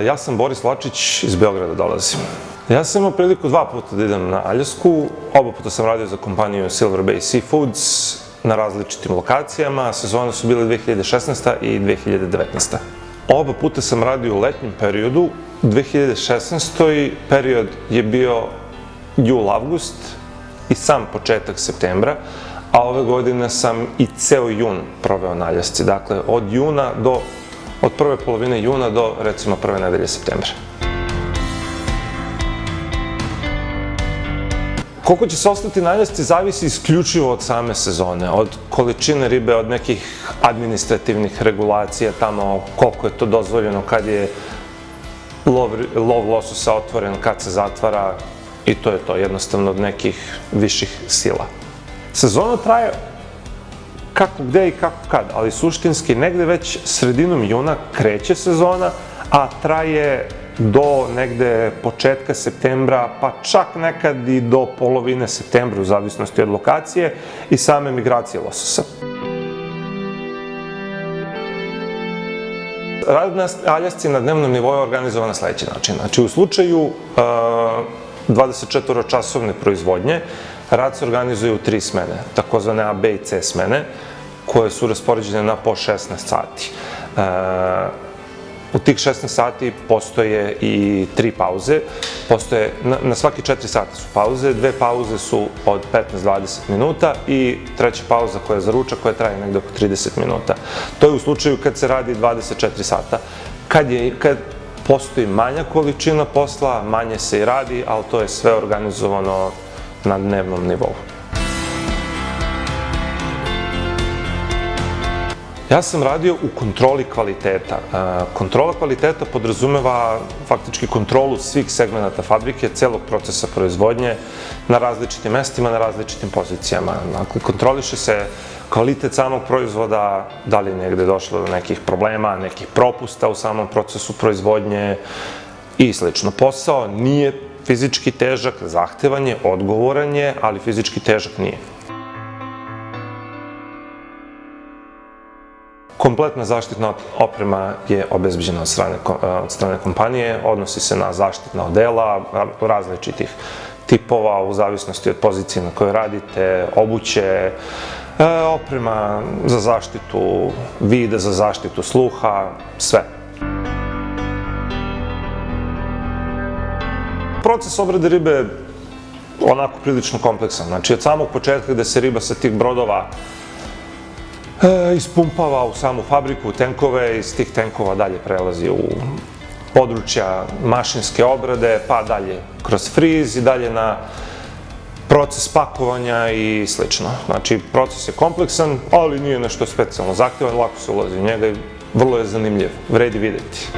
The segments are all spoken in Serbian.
Ja sam Boris Lačić, iz Beograda dolazim. Ja sam imao priliku 2 puta da idem na Aljasku, oba puta sam radio za kompaniju Silver Bay Seafoods na različitim lokacijama, sezone su bile 2016. i 2019. Oba puta sam radio u letnjem periodu, 2016. period je bio jul-avgust i sam početak septembra, a ove godine sam i ceo jun proveo na Aljasci, dakle od prve polovine juna do recimo prve nedelje septembra. Koliko će se ostati na Aljasci zavisi isključivo od same sezone, od količine ribe, od nekih administrativnih regulacija tamo, koliko je to dozvoljeno, kad je lov lososa otvoren, kad se zatvara i to je to, jednostavno od nekih viših sila. Sezona traje kako gde i kako kad, ali suštinski negde već sredinom juna kreće sezona, a traje do negde početka septembra, pa čak nekad i do polovine septembra, u zavisnosti od lokacije i same migracije lososa. Rad na Aljasci na dnevnom nivou je organizovan na sledeći način. Znači, u slučaju 24-časovne proizvodnje, rad se organizuje u 3 smene, takozvane A, B i C smene, koje su raspoređene na po 16 sati. U tih 16 sati postoje i 3 pauze, na svaki 4 sata su pauze, 2 pauze su od 15-20 minuta i 3. pauza koja je za ručak, koja traje negde oko 30 minuta. To je u slučaju kad se radi 24 sata. Kad postoji manja količina posla, manje se i radi, ali to je sve organizovano na dnevnom nivou. Ja sam radio u kontroli kvaliteta. Kontrola kvaliteta podrazumeva faktički kontrolu svih segmenata fabrike, celog procesa proizvodnje na različitim mestima, na različitim pozicijama. Dakle, kontroliše se kvalitet samog proizvoda, da li je negde došlo do nekih problema, nekih propusta u samom procesu proizvodnje i slično. Posao nije fizički težak, zahtevan je, odgovoran je, ali fizički težak nije. Kompletna zaštitna oprema je obezbeđena od strane kompanije, odnosi se na zaštitna odela različitih tipova u zavisnosti od pozicije na kojoj radite, obuće, oprema za zaštitu vida, za zaštitu sluha, sve. Proces obrade ribe je onako prilično kompleksan, znači od samog početka gde se riba sa tih brodova ispumpava u samu fabriku, u tenkove, iz tih tenkova dalje prelazi u područja mašinske obrade, pa dalje kroz friz i dalje na proces pakovanja i slično. Znači, proces je kompleksan, ali nije nešto specijalno zahtevan, lako se ulazi u njega i vrlo je zanimljiv, vredi videti.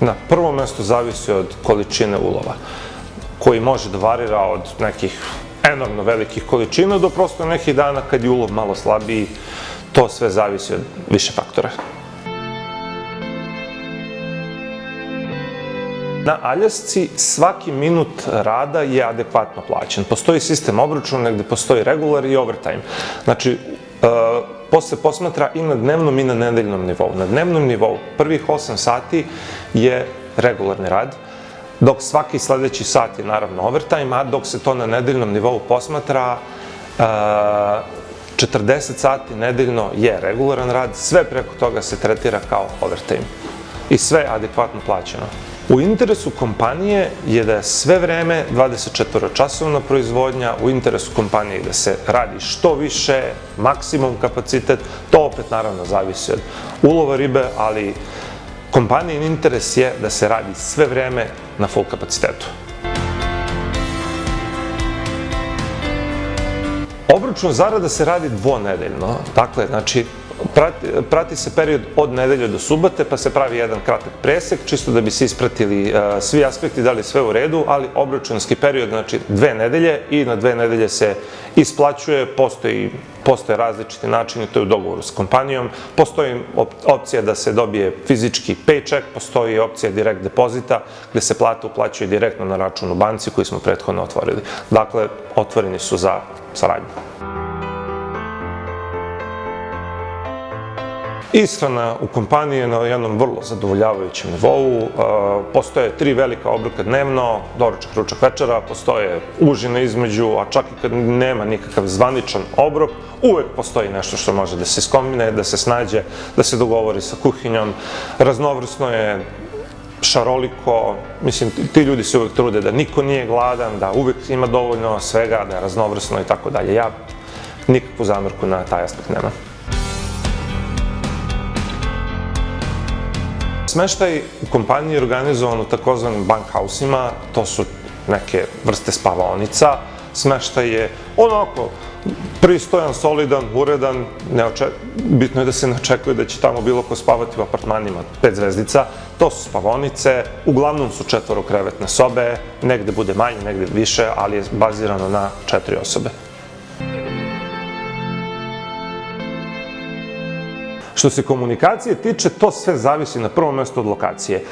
Na prvom mestu zavisi od količine ulova, koji može da varira od nekih enormno velikih količina do prosto nekih dana kad je ulov malo slabiji, to sve zavisi od više faktora. Na Aljasci svaki minut rada je adekvatno plaćen. Postoji sistem obračuna gde postoji regular i overtime. Znači, se posmatra i na dnevnom i na nedeljnom nivou. Na dnevnom nivou prvih 8 sati je regularni rad, dok svaki sledeći sat je naravno overtime, a dok se to na nedeljnom nivou posmatra, 40 sati nedeljno je regularan rad, sve preko toga se tretira kao overtime i sve je adekvatno plaćeno. U interesu kompanije je da je sve vreme 24-časovna proizvodnja, u interesu kompanije da se radi što više, maksimum kapacitet, to opet naravno zavisi od ulova ribe, ali kompanijin interes je da se radi sve vreme na full kapacitetu. Obračun zarada se radi dvonedeljno, dakle, znači, prati se period od nedelje do subote, pa se pravi jedan kratak presek, čisto da bi se ispratili svi aspekti, da li sve u redu, ali obračunski period, znači 2 nedelje i na 2 nedelje se isplaćuje, postoje različiti načini, to je u dogovoru s kompanijom, postoji opcija da se dobije fizički paycheck, postoji opcija direkt depozita, gde se plata uplaćuje direktno na račun u banci koji smo prethodno otvorili. Dakle, otvoreni su za saradnju. Ishrana u kompaniji je na jednom vrlo zadovoljavajućem nivou. Postoje 3 velika obroka dnevno, doručak, ručak, večera, postoje užine između, a čak i kad nema nikakav zvaničan obrok, uvek postoji nešto što može da se skombine, da se snađe, da se dogovori sa kuhinjom. Raznovrsno je, šaroliko, mislim, ti ljudi se uvek trude da niko nije gladan, da uvek ima dovoljno svega, da je raznovrsno i tako dalje. Ja nikakvu zamerku na taj aspekt nemam. Smeštaj u kompaniji je organizovan u takozvanim bunkhausima, to su neke vrste spavaonica. Smeštaj je onako pristojan, solidan, uredan, bitno je da se ne očekuje da će tamo bilo ko spavati u apartmanima 5 zvezdica. To su spavaonice, uglavnom su 4-krevetne sobe, negde bude manje, negde više, ali je bazirano na 4 osobe. Što se komunikacije tiče, to sve zavisi na prvom mestu od lokacije.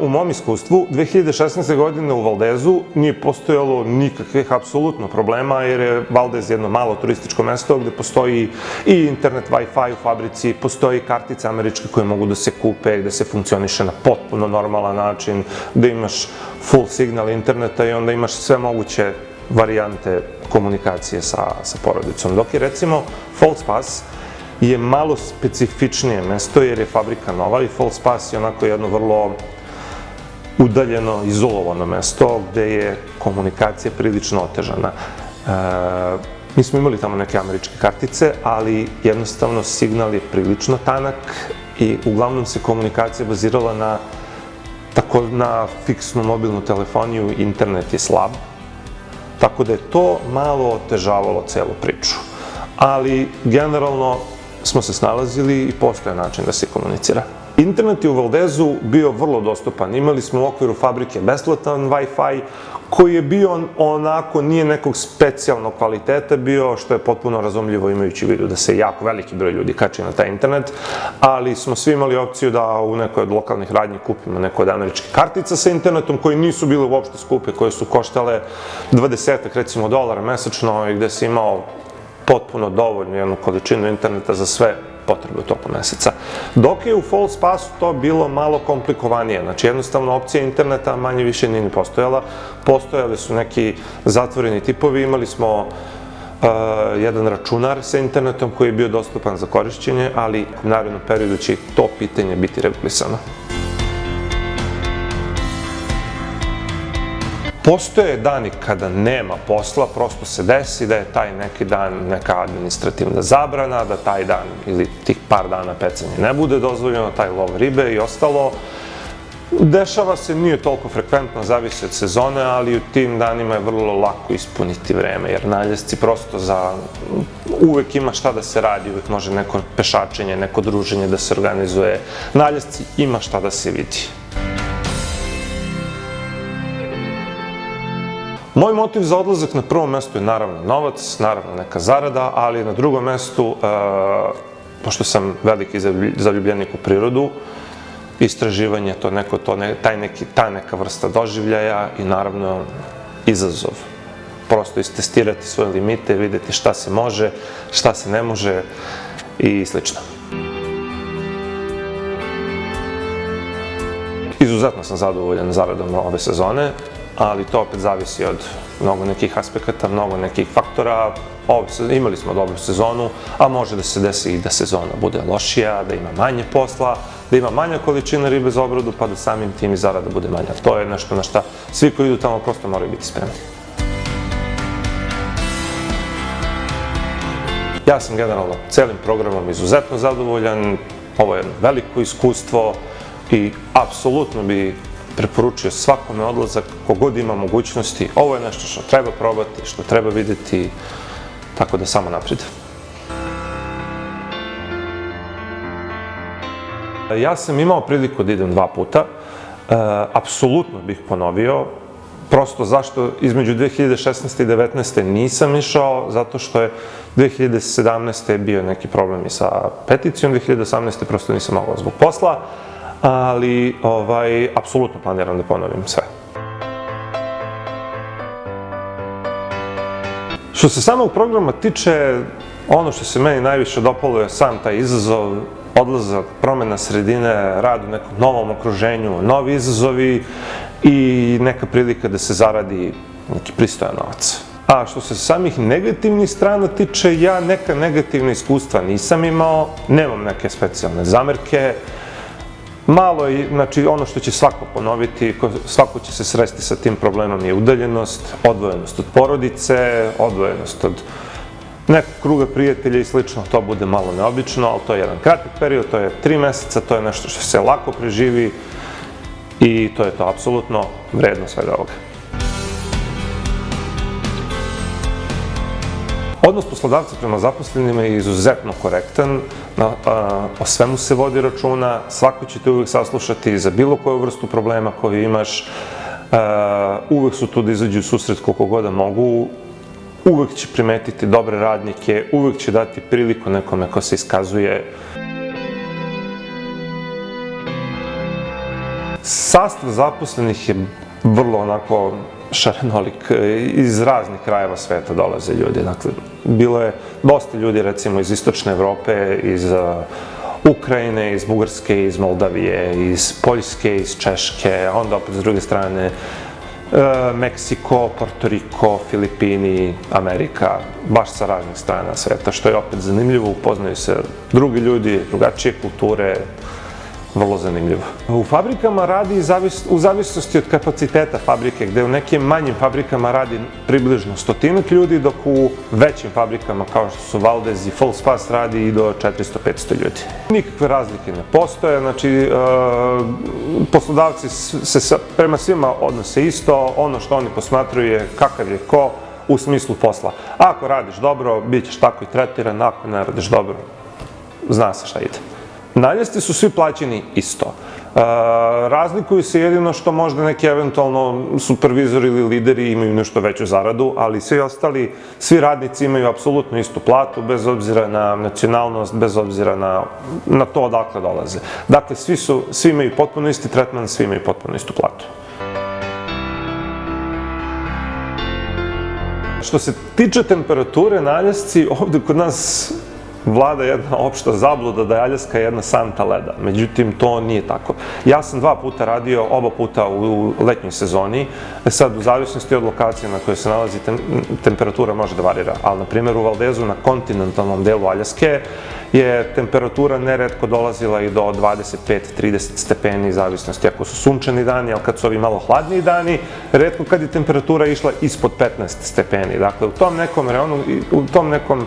U mom iskustvu, 2016. godine u Valdezu nije postojalo nikakvih apsolutno problema, jer je Valdez jedno malo turističko mesto gde postoji i internet, Wi-Fi u fabrici, postoji kartice američke koje mogu da se kupe, gde se funkcioniše na potpuno normalan način, gde imaš full signal interneta i onda imaš sve moguće varijante komunikacije sa porodicom. Dok je, recimo, Falls Pass je malo specifičnije mesto jer je fabrika nova i Falls Pass je onako jedno vrlo udaljeno, izolovano mesto gde je komunikacija prilično otežana. Mi smo imali tamo neke američke kartice, ali jednostavno signal je prilično tanak i uglavnom se komunikacija bazirala na fiksnu mobilnu telefoniju, internet je slab, tako da je to malo otežavalo celu priču. Ali generalno smo se snalazili i postoje način da se komunicira. Internet je u Valdezu bio vrlo dostupan. Imali smo u okviru fabrike besplatan Wi-Fi, koji je bio onako, nije nekog specijalnog kvaliteta bio, što je potpuno razumljivo imajući u vidu da se jako veliki broj ljudi kači na taj internet, ali smo svi imali opciju da u nekoj od lokalnih radnji kupimo neko od američkih kartica sa internetom, koji nisu bile uopšte skupe, koje su koštale 20-ak, recimo, dolara mesečno i gde si imao potpuno dovoljnu jednu količinu interneta za sve potrebe u toku meseca. Dok je u Falls Passu to bilo malo komplikovanije, znači jednostavno opcija interneta manje više nije ni postojala, postojali su neki zatvoreni tipovi, imali smo jedan računar sa internetom koji je bio dostupan za korišćenje, ali u narednom periodu će to pitanje biti regulisano. Postoje dani kada nema posla, prosto se desi da je taj neki dan neka administrativna zabrana, da taj dan ili tih par dana pecanje ne bude dozvoljeno, taj lov ribe i ostalo. Dešava se, nije toliko frekventno, zavisi od sezone, ali u tim danima je vrlo lako ispuniti vreme, jer naljezci prosto uvek ima šta da se radi, uvek može neko pešačenje, neko druženje da se organizuje. Naljezci ima šta da se vidi. Moj motiv za odlazak na prvom mestu je naravno novac, naravno neka zarada, ali na drugom mestu, pošto sam veliki zaljubljenik u prirodu, istraživanje, ta neka vrsta doživljaja i naravno izazov. Prosto istestirati svoje limite, videti šta se može, šta se ne može i slično. Izuzetno sam zadovoljan zaradom ove sezone, ali to opet zavisi od mnogo nekih aspekata, mnogo nekih faktora. Imali smo dobru sezonu, a može da se desi i da sezona bude lošija, da ima manje posla, da ima manja količina ribe za obradu, pa da samim tim i zarada bude manja. To je nešto na šta svi koji idu tamo prosto moraju biti spremni. Ja sam generalno celim programom izuzetno zadovoljan, ovo je jedno veliko iskustvo i apsolutno bi preporučio svakome odlazak, kogod ima mogućnosti. Ovo je nešto što treba probati, što treba videti, tako da samo napred. Ja sam imao priliku da idem 2 puta, apsolutno bih ponovio, prosto zašto između 2016. i 2019. nisam išao, zato što je 2017. bio neki problem i sa peticijom, 2018. prosto nisam mogao zbog posla, ali apsolutno planiram da ponovim sve. Što se samog programa tiče, Ono što se meni najviše dopalo je sam taj izazov, odlazak, promena sredine, rad u nekom novom okruženju, novi izazovi i neka prilika da se zaradi neki pristojan novac. A što se samih negativnih strana tiče, ja neka negativna iskustva nisam imao, nemam neke specijalne zamerke. Malo je, znači ono što će svako ponoviti, svako će se sresti sa tim problemom je udaljenost, odvojenost od porodice, odvojenost od nekog kruga prijatelja i slično, to bude malo neobično, ali to je jedan kratak period, to je 3 meseca, to je nešto što se lako preživi i to je to apsolutno vredno svega ovoga. Odnos poslodavca prema zaposlenima je izuzetno korektan, o svemu se vodi računa, svako će te uvek saslušati za bilo koju vrstu problema koju imaš, uvek su tu da izađu u susret koliko god da mogu, uvek će primetiti dobre radnike, uvek će dati priliku nekome ko se iskazuje. Sastav zaposlenih je vrlo onako šarenolik, iz raznih krajeva sveta dolaze ljudi. Dakle, bilo je dosta ljudi recimo iz Istočne Evrope, iz Ukrajine, iz Bugarske, iz Moldavije, iz Poljske, iz Češke, onda opet s druge strane Meksiko, Porto Riko, Filipini, Amerika, baš sa raznih strana sveta, što je opet zanimljivo, upoznaju se drugi ljudi, drugačije kulture, vrlo zanimljivo. U fabrikama radi u zavisnosti od kapaciteta fabrike, gde u nekim manjim fabrikama radi približno 100 ljudi, dok u većim fabrikama kao što su Valdez i Volkswagen radi i do 400-500 ljudi. Nikakve razlike ne postoje, znači poslodavci se prema svima odnose isto, ono što oni posmatruju je kakav je ko u smislu posla. Ako radiš dobro, bit ćeš tako i tretiran, ako ne radiš dobro, zna se šta ide. Naljesti su svi plaćeni isto. Razlikuju se jedino što možda neki eventualno supervizori ili lideri imaju nešto veću zaradu, ali svi radnici imaju apsolutno istu platu, bez obzira na nacionalnost, bez obzira na to odakle dolaze. Dakle, svi imaju potpuno isti tretman, svi imaju potpuno istu platu. Što se tiče temperature na Aljasci, ovde kod nas vlada jedna opšta zabluda da je Aljaska jedna santa leda. Međutim, to nije tako. Ja sam 2 puta radio, oba puta u letnjoj sezoni. Sad, u zavisnosti od lokacije na kojoj se nalazi, temperatura može da varira. Ali, na primjer, u Valdezu, na kontinentalnom delu Aljaske, je temperatura neretko dolazila i do 25-30 stepeni, zavisnosti ako su sunčani dani, ali kad su ovi malo hladniji dani, retko kad je temperatura išla ispod 15 stepeni. Dakle, u tom nekom reonu, u tom nekom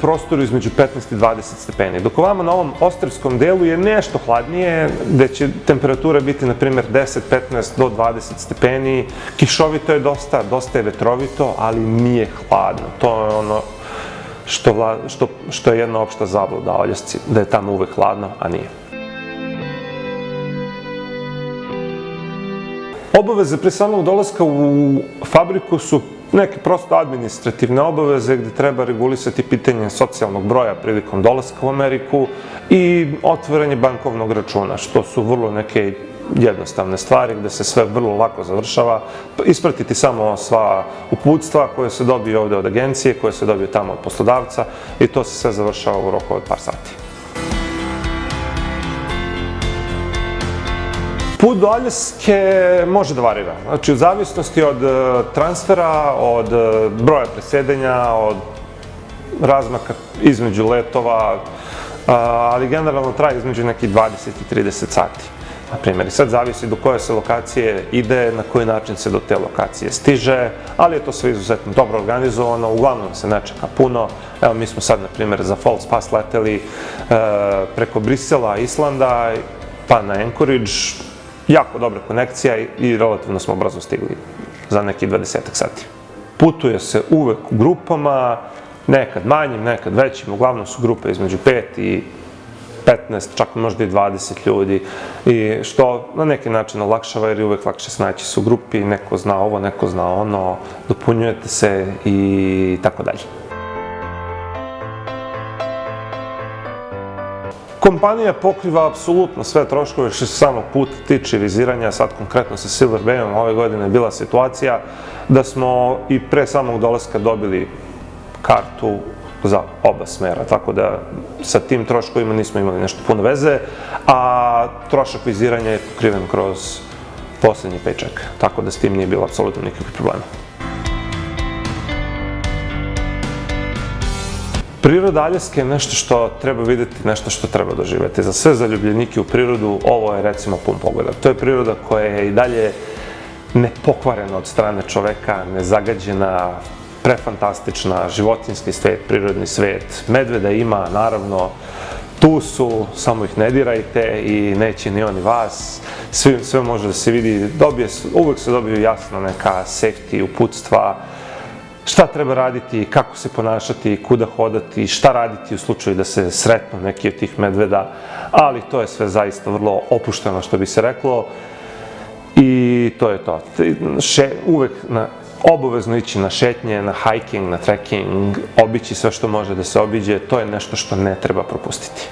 prostoru između 15 i 20 stepeni. Dok ovamo na ovom ostrvskom delu je nešto hladnije, gde će temperatura biti, na primjer, 10, 15 do 20 stepeni. Kišovito je dosta je vetrovito, ali nije hladno. To je ono što je jedna opšta zabluda o Aljasci, da je tamo uvek hladno, a nije. Obaveze pre samog dolaska u fabriku su neke prosto administrativne obaveze gde treba regulisati pitanje socijalnog broja prilikom dolaska u Ameriku i otvaranje bankovnog računa, što su vrlo neke jednostavne stvari gde se sve vrlo lako završava. Ispratiti samo sva uputstva koje se dobiju ovde od agencije, koje se dobiju tamo od poslodavca i to se sve završava u roku od par sati. Put do Aljaske može da varira. Znači, u zavisnosti od transfera, od broja presedenja, od razmaka između letova, ali generalno traje između nekih 20 i 30 sati. Na primjer, i sad zavisi do koje se lokacije ide, na koji način se do te lokacije stiže, ali je to sve izuzetno dobro organizovano, uglavnom se ne čeka puno. Evo, mi smo sad, na primjer, za Volkswagen leteli preko Brisela, Islanda, pa na Anchorage. Jako dobra konekcija i relativno smo brzo stigli za neki 20 sati. Putuje se uvek u grupama, nekad manjim, nekad većim, uglavnom su grupe između 5 i 15, čak možda i 20 ljudi, i što na neki način olakšava jer je uvek lakše snaći se u grupi, neko zna ovo, neko zna ono, dopunjujete se i tako dalje. Kompanija pokriva apsolutno sve troškove što se samog puta tiče viziranja. Sad konkretno sa Silver Bayom ove godine je bila situacija da smo i pre samog dolaska dobili kartu za oba smera, tako da sa tim troškovima nismo imali nešto puno veze, a trošak viziranja je pokriven kroz poslednji paycheck, tako da s tim nije bilo apsolutno nikakvih problema. Priroda Aljaske je nešto što treba videti, nešto što treba doživeti. Za sve zaljubljenike u prirodu ovo je recimo pun pogodak. To je priroda koja je i dalje nepokvarena od strane čoveka, nezagađena, prefantastična, životinjski svet, prirodni svet. Medveda ima, naravno, tu su, samo ih ne dirajte i neće ni oni vas. Sve može da se vidi, uvek se dobiju jasno neka safety, uputstva, šta treba raditi, kako se ponašati, kuda hodati, šta raditi u slučaju da se sretnu neki od tih medveda, ali to je sve zaista vrlo opušteno, što bi se reklo, i to je to. Uvek obavezno ići na šetnje, na hiking, na trekking, obići sve što može da se obiđe, to je nešto što ne treba propustiti.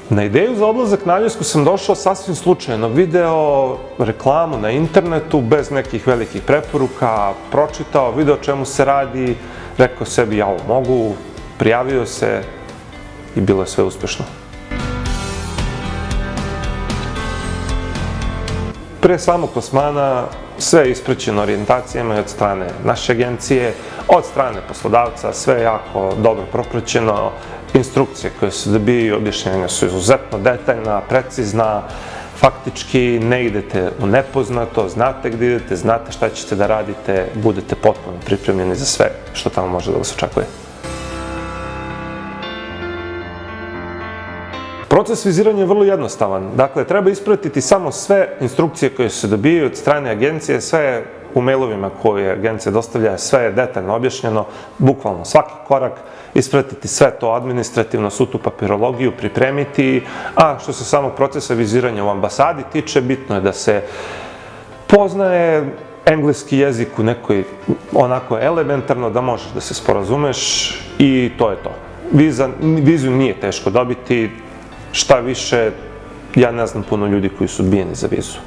Na ideju za odlazak na Aljasku sam došao sasvim slučajno, video reklamu na internetu, bez nekih velikih preporuka, pročitao, video o čemu se radi, rekao sebi ja ovo mogu, prijavio se i bilo je sve uspešno. Pre samog plasmana sve je ispraćeno orijentacijama i od strane naše agencije, od strane poslodavca, sve je jako dobro propraćeno, instrukcije koje se dobijaju i objašnjenja su izuzetno detaljna, precizna, faktički ne idete u nepoznato, znate gde idete, znate šta ćete da radite, budete potpuno pripremljeni za sve što tamo može da vas očekuje. Proces viziranja je vrlo jednostavan. Dakle, treba ispratiti samo sve instrukcije koje se dobijaju od strane agencije, sve u mailovima koje agencija dostavlja, sve je detaljno objašnjeno, bukvalno svaki korak, ispratiti sve to administrativno, svu tu papirologiju, pripremiti, a što se samog procesa viziranja u ambasadi tiče, bitno je da se poznaje engleski jezik u nekoj onako elementarno, da možeš da se sporazumeš i to je to. Vizu nije teško dobiti, šta više, ja ne znam puno ljudi koji su odbijeni za vizu.